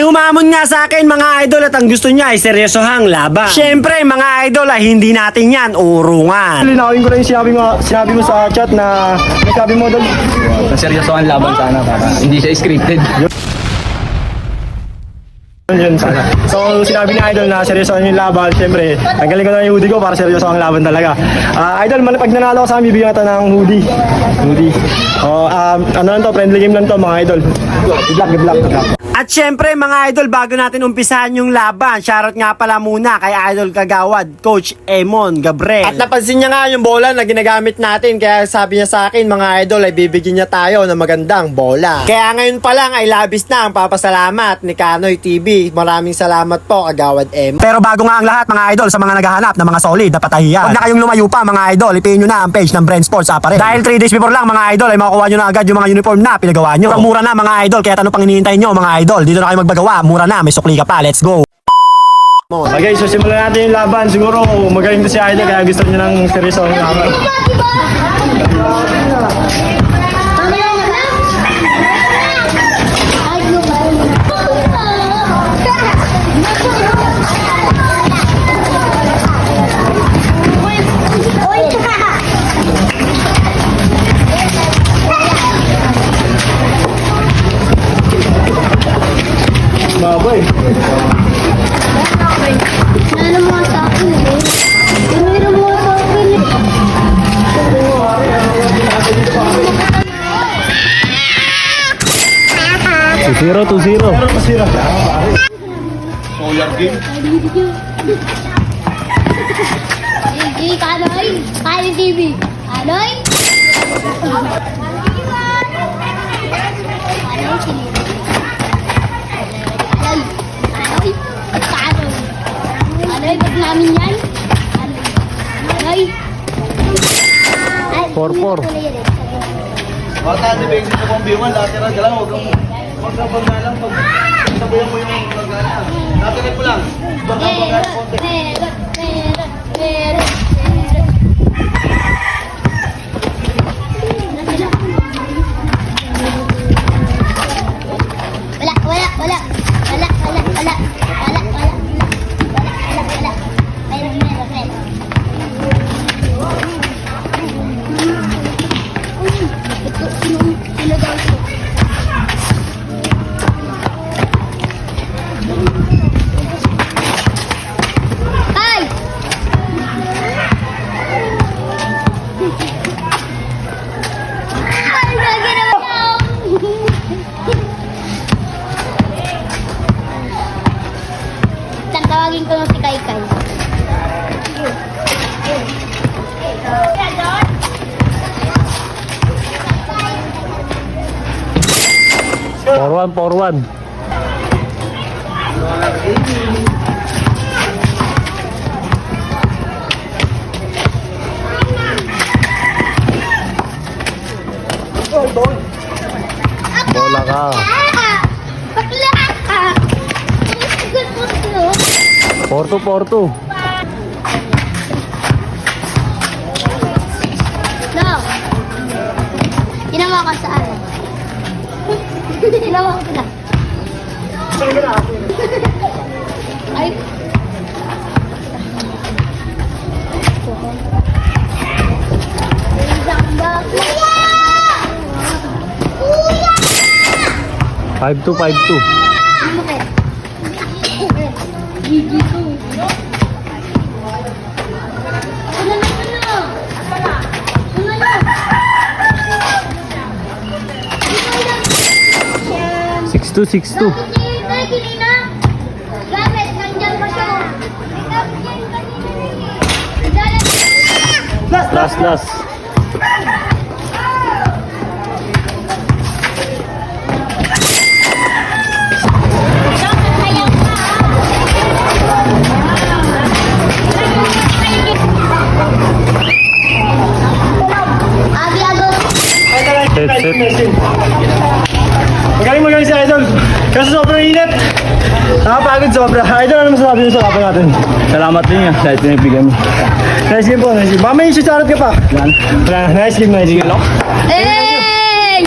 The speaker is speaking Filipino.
humamon nga sa akin mga idol at ang gusto niya ay seryosohang laban. Syempre mga idol ay hindi natin yan urungan. Linawin ko lang yung sinabi mo sa chat na nagsabi mo doon. Seryoso ang laban sana para hindi siya scripted. Yun sana. So sinabi ni Idol na seryoso yung laban. Siyempre, ang galing ko na yung hoodie ko para seryoso ang laban talaga. Idol, pag nanalo ko sa amin, bibigyan kita ng hoodie. Ano lang to, friendly game lang to mga idol. Good luck. At syempre mga idol, bago natin umpisahan yung laban, shoutout nga pala muna kay Idol Kagawad, Coach Emon Gabriel. At napansin niya nga yung bola na ginagamit natin, kaya sabi niya sa akin mga idol ay bibigyan niya tayo ng magandang bola. Kaya ngayon pa lang ay labis na ang papasalamat ni Kanoy TV. Maraming salamat po Kagawad Emon. Pero bago nga ang lahat mga idol, sa mga naghahanap ng mga solid na patahiyan, huwag na kayong lumayo pa mga idol, ipin nyo na ang page ng Brand Sports Apparel. Dahil 3 days before lang mga idol ay makukuha nyo na agad yung mga uniform na pinagawa nyo. Mura na mga idol, kaya tanong pang hinihintay nyo mga idol. Dito na kayo magbagawa, mura na, may sukli ka pa, let's go! Okay, so simulan natin yung laban. Siguro magaling to si Idol kaya gusto niya ng seryoso ang laban. Baboy. Ano mo sa akin eh? Ano mo sa akin eh? 2-0. Kanoy! Kanoy TV! Kanoy! Kanoy, ba't namin yan? Kanoy! 4-4. Bata, depende sa kung biwan, lateral ka lang, huwag kang magkabag na lang pag sabayan mo yung gagana. Lateral ko lang, magkabag na lang konti. Tawagin ko na si Kaikay. Forward. Bola ka. Bakla ka! 4-2. No. Tinawa ka saan? Tinawa ko na. Ay. Kuya! 5-2. Gigi ko. Six two. Gamit, nandiyan pa siya. Last. Set. Magaling si Idol. Kasi sobrang init. Nakapagod sobra. Idol, ano masasabi niyo sa laban natin? Salamat din yan, kahit pinagbigyan mo. Nice game po. Baka may isi-charot ka pa. Wala. Nice game. Hey!